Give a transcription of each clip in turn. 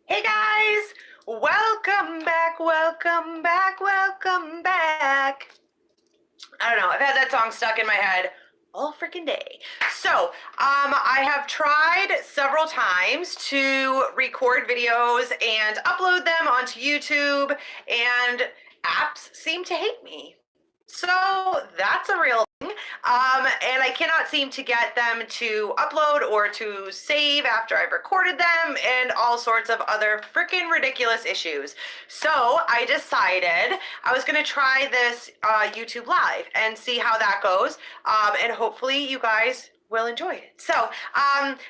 Hey guys, welcome back, welcome back, welcome back. I don't know, I've had that song stuck in my head all freaking day. So, I have tried several times to record videos and upload them onto YouTube, and apps seem to hate me. So that's a real thing. And I cannot seem to get them to upload or to save after I've recorded them, and all sorts of other freaking ridiculous issues. So I decided I was going to try this YouTube Live and see how that goes. And hopefully you guys will enjoy it. So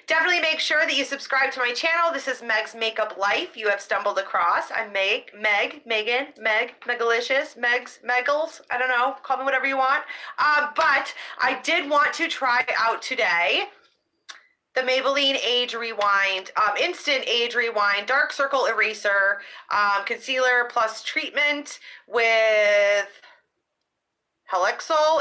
definitely make sure that you subscribe to my channel. This is Meg's Makeup Life. You have stumbled across. I'm Megan, Megalicious, Megals. I don't know. Call me whatever you want. But I did want to try out today the Mabeline Age Rewind, Instant Age Rewind Dark Circle Eraser Concealer Plus Treatment with Helixol.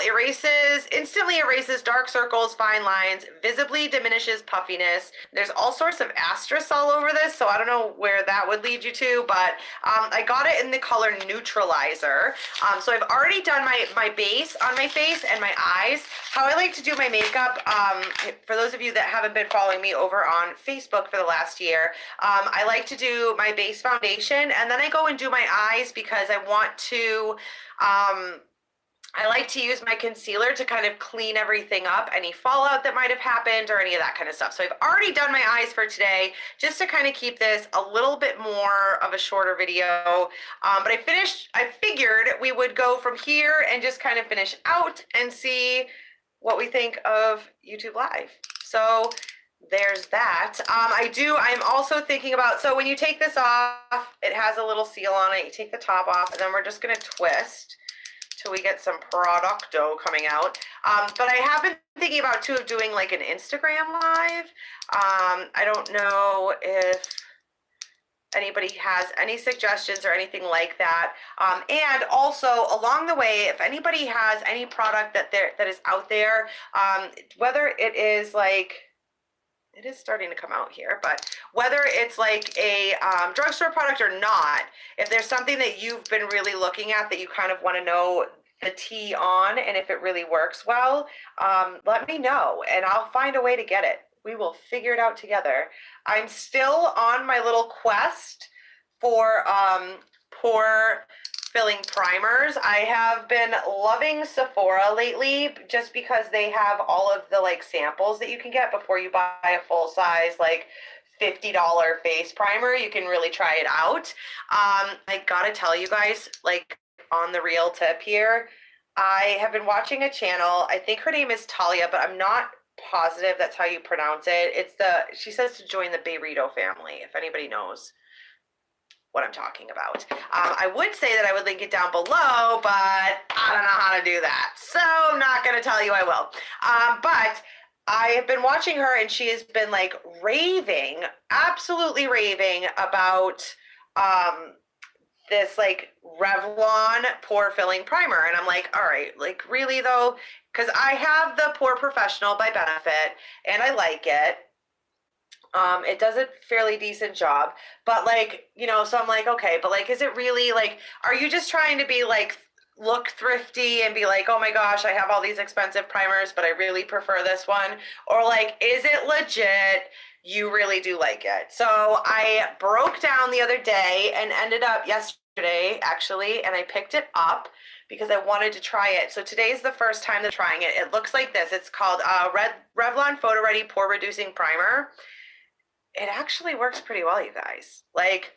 Instantly erases dark circles, fine lines, visibly diminishes puffiness. There's all sorts of asterisks all over this, so I don't know where that would lead you to, but I got it in the color Neutralizer. So I've already done my base on my face and my eyes. How I like to do my makeup, for those of you that haven't been following me over on Facebook for the last year, I like to do my base foundation, and then I go and do my eyes because I want to, I like to use my concealer to kind of clean everything up, any fallout that might have happened or any of that kind of stuff. So I've already done my eyes for today, just to kind of keep this a little bit more of a shorter video. But I figured we would go from here and just kind of finish out and see what we think of YouTube Live. So there's that. I'm also thinking about, so when you take this off, it has a little seal on it. You take the top off, and then we're just going to twist till we get some producto coming out. But I have been thinking about too of doing like an Instagram live. I don't know if anybody has any suggestions or anything like that. And also along the way, if anybody has any product that is out there, whether it is like, it is starting to come out here, but whether it's like a drugstore product or not, if there's something that you've been really looking at that you kind of want to know the tea on, and if it really works well, let me know and I'll find a way to get it. We will figure it out together. I'm still on my little quest for pore filling primers. I have been loving Sephora lately just because they have all of the like samples that you can get before you buy a full size like $50 face primer. You can really try it out. I gotta tell you guys, like on the real tip here, I have been watching a channel. I think her name is Talia, but I'm not positive that's how you pronounce it. She says to join the Burrito family, if anybody knows what I'm talking about. I would say that I would link it down below, but I don't know how to do that. So I'm not going to tell you I will. But I have been watching her, and she has been like raving, absolutely raving about this like Revlon pore filling primer. And I'm like, all right, like really though? Because I have the Pore Professional by Benefit and I like it. It does a fairly decent job, but like, you know, so I'm like, okay, but like, is it really like, are you just trying to be like, look thrifty and be like, oh my gosh, I have all these expensive primers, but I really prefer this one? Or like, is it legit? You really do like it? So I broke down the other day and ended up yesterday actually, and I picked it up because I wanted to try it. So today's the first time that I'm trying it. It looks like this. It's called Revlon Photo Ready Pore Reducing Primer. It actually works pretty well, you guys. Like,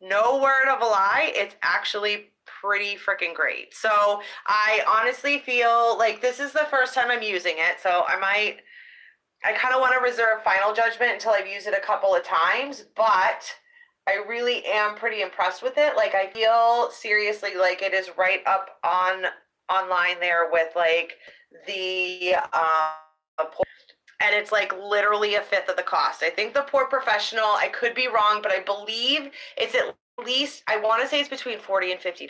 no word of a lie, it's actually pretty freaking great. So I honestly feel like this is the first time I'm using it, so I kind of want to reserve final judgment until I've used it a couple of times, but I really am pretty impressed with it. Like, I feel seriously like it is right up online there with like the and it's like literally a fifth of the cost. I think the Pore Professional, I could be wrong, but I believe it's at least, I want to say it's between $40 and $50.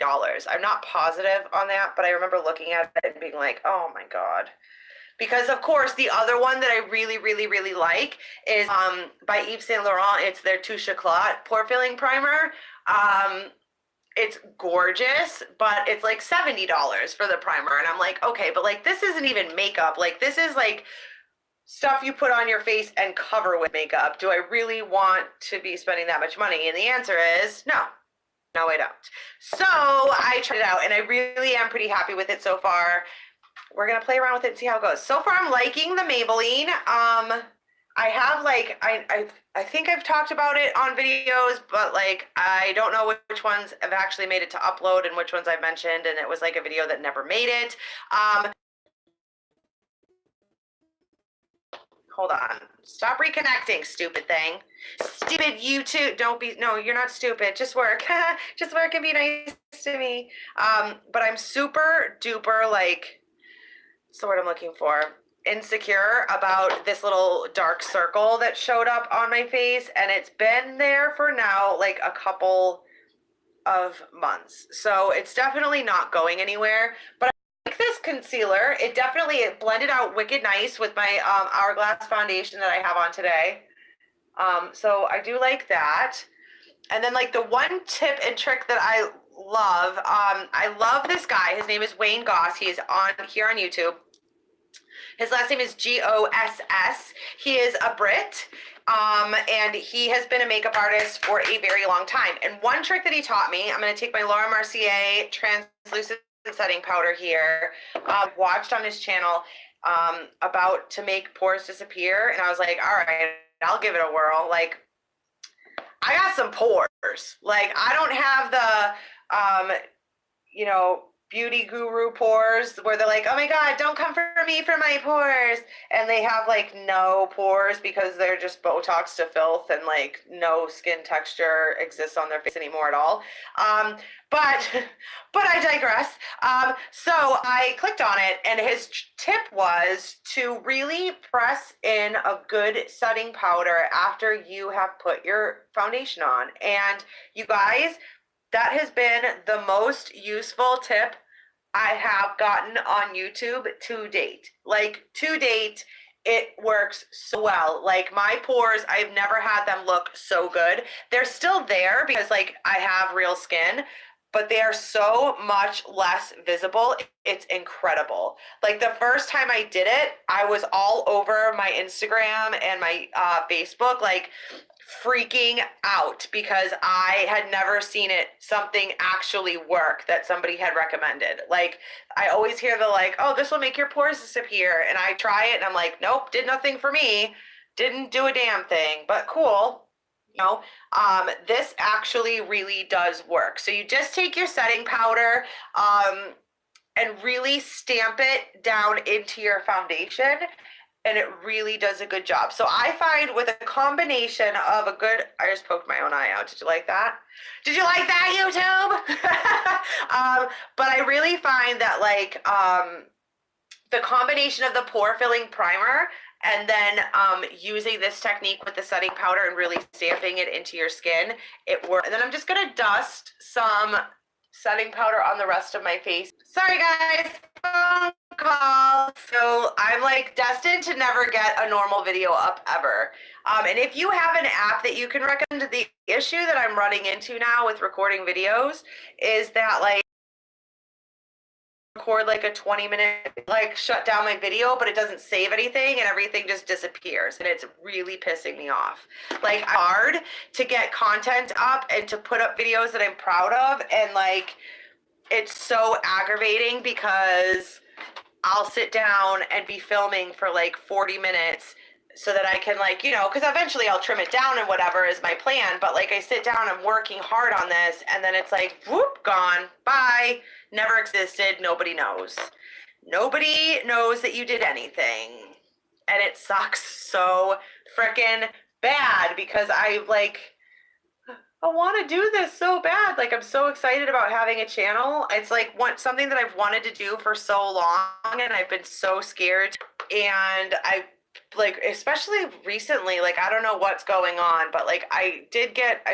I'm not positive on that, but I remember looking at it and being like, oh my God. Because of course the other one that I really, really, really like is by Yves Saint Laurent. It's their Touche Éclat pore filling primer. It's gorgeous, but it's like $70 for the primer. And I'm like, okay, but like this isn't even makeup. Like this is like stuff you put on your face and cover with makeup. Do I really want to be spending that much money? And the answer is no. No, I don't. So I tried it out and I really am pretty happy with it so far. We're gonna play around with it and see how it goes. So far I'm liking the Mabeline. I have like I think I've talked about it on videos, but like I don't know which ones have actually made it to upload and which ones I've mentioned, and it was like a video that never made it. Hold on. Stop reconnecting, stupid thing. Stupid YouTube. Don't be, no, you're not stupid. Just work. Just work and be nice to me. But I'm super duper like, what's the word I'm looking for? Insecure about this little dark circle that showed up on my face, and it's been there for now like a couple of months. So it's definitely not going anywhere, but I like this concealer. It blended out wicked nice with my Hourglass foundation that I have on today. So I do like that. And then like the one tip and trick that I love this guy. His name is Wayne Goss. He is on here on YouTube. His last name is Goss. He is a Brit, and he has been a makeup artist for a very long time. And one trick that he taught me, I'm going to take my Laura Mercier translucent setting powder here. Watched on his channel about to make pores disappear, and I was like, all right, I'll give it a whirl. Like, I got some pores. Like, I don't have the, you know, beauty guru pores where they're like, oh my God, don't come for me for my pores. And they have like no pores because they're just Botox to filth and like no skin texture exists on their face anymore at all. But I digress. So I clicked on it, and his tip was to really press in a good setting powder after you have put your foundation on. And you guys, that has been the most useful tip I have gotten on YouTube to date. Like, to date, it works so well. Like, my pores, I've never had them look so good. They're still there because, like, I have real skin, but they are so much less visible. It's incredible. Like, the first time I did it, I was all over my Instagram and my Facebook, like, freaking out because I had never seen something actually work that somebody had recommended. Like, I always hear the like, oh, this will make your pores disappear, and I try it and I'm like, nope, did nothing for me, didn't do a damn thing, but cool. You know, this actually really does work. So you just take your setting powder and really stamp it down into your foundation, and it really does a good job. So I find with a combination of a good, I just poked my own eye out. Did you like that? Did you like that, YouTube? But I really find that like the combination of the pore filling primer and then using this technique with the setting powder and really stamping it into your skin, it works. And then I'm just gonna dust some setting powder on the rest of my face. Sorry guys, phone call. So I'm like destined to never get a normal video up ever. And if you have an app that you can recommend, the issue that I'm running into now with recording videos is that like record like a 20-minute, like shut down my video, but it doesn't save anything and everything just disappears, and it's really pissing me off. Like, hard to get content up and to put up videos that I'm proud of, and like it's so aggravating because I'll sit down and be filming for like 40 minutes so that I can like, you know, because eventually I'll trim it down and whatever is my plan, but like I sit down, I'm working hard on this, and then it's like, whoop, gone, bye, never existed, nobody knows. Nobody knows that you did anything, and it sucks so freaking bad because I want to do this so bad. Like, I'm so excited about having a channel. It's like something that I've wanted to do for so long, and I've been so scared, and I like, especially recently, like, I don't know what's going on, but like I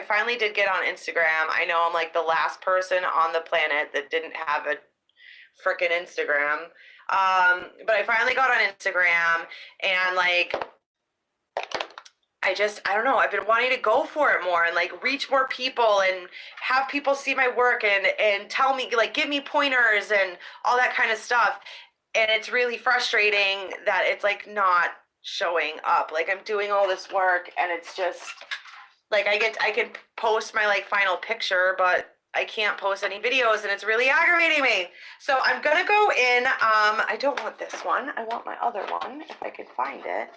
finally did get on Instagram. I know I'm like the last person on the planet that didn't have a freaking Instagram. But I finally got on Instagram and like I don't know, I've been wanting to go for it more and like reach more people and have people see my work and tell me, like, give me pointers and all that kind of stuff. And it's really frustrating that it's like not showing up. Like I'm doing all this work and it's just like I can post my like final picture, but I can't post any videos and it's really aggravating me. So I'm gonna go in, I don't want this one. I want my other one if I can find it.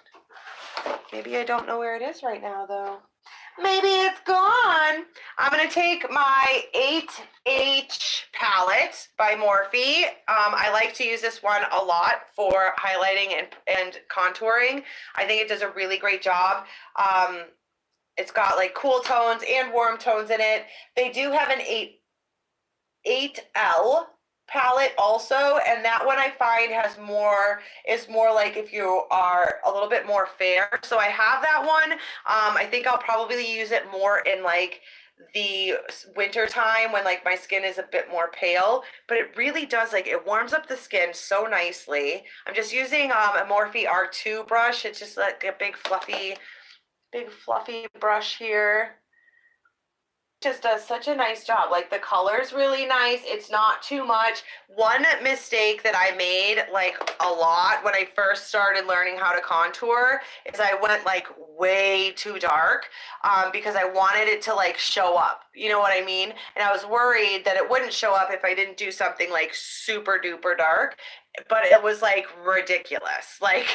Maybe I don't know where it is right now though. Maybe it's gone. I'm gonna take my 8H palette by Morphe. I like to use this one a lot for highlighting and contouring. I think it does a really great job. It's got like cool tones and warm tones in it. They do have an 8L palette also, and that one I find is more like if you are a little bit more fair. So I have that one. I think I'll probably use it more in like the winter time when like my skin is a bit more pale, but it really does, like, it warms up the skin so nicely. I'm just using a Morphe R2 brush. It's just like a big fluffy brush here. Just does such a nice job. Like the color's really nice. It's not too much. One mistake that I made like a lot when I first started learning how to contour is I went like way too dark because I wanted it to like show up. You know what I mean? And I was worried that it wouldn't show up if I didn't do something like super duper dark, but it was like ridiculous. Like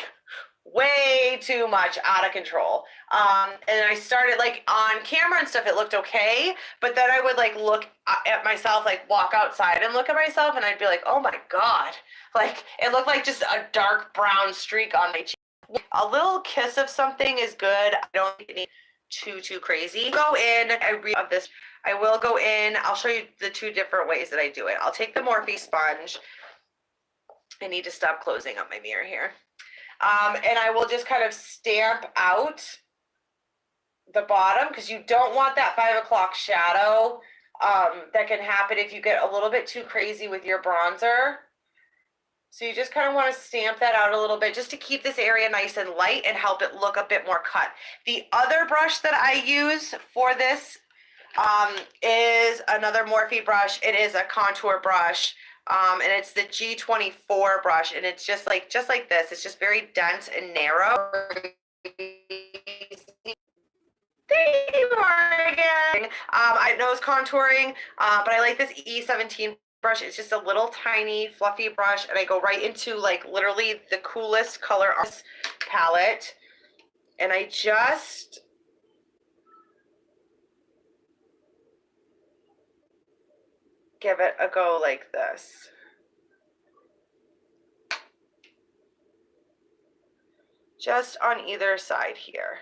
way too much, out of control. And I started like on camera and stuff, it looked okay, but then I would like look at myself, like walk outside and look at myself and I'd be like, oh my God, like it looked like just a dark brown streak on my cheek. A little kiss of something is good. I don't think it needs too crazy. Go in, I will go in, I'll show you the two different ways that I do it. I'll take the Morphe sponge. I need to stop closing up my mirror here. And I will just kind of stamp out the bottom because you don't want that 5 o'clock shadow that can happen if you get a little bit too crazy with your bronzer. So you just kind of want to stamp that out a little bit just to keep this area nice and light and help it look a bit more cut. The other brush that I use for this is another Morphe brush. It is a contour brush. And it's the G24 brush, and it's just like this. It's just very dense and narrow. Thank you, Morgan. I know it's contouring, but I like this E17 brush. It's just a little tiny fluffy brush, and I go right into like literally the coolest color on this palette, and I just give it a go like this. Just on either side here.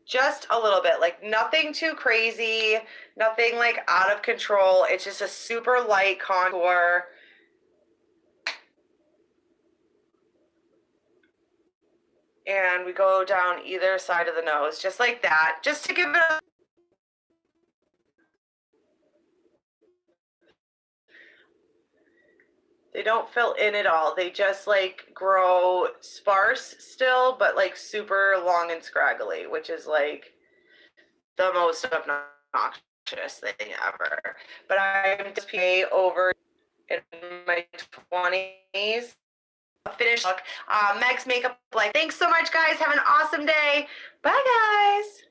Just a little bit, like nothing too crazy, nothing like out of control. It's just a super light contour. And we go down either side of the nose, just like that, just to give it a They don't fill in at all. They just like grow sparse still, but like super long and scraggly, which is like the most obnoxious thing ever. But I'm just over in my 20s. Finished look. Meg's Makeup Life. Thanks so much, guys. Have an awesome day. Bye, guys.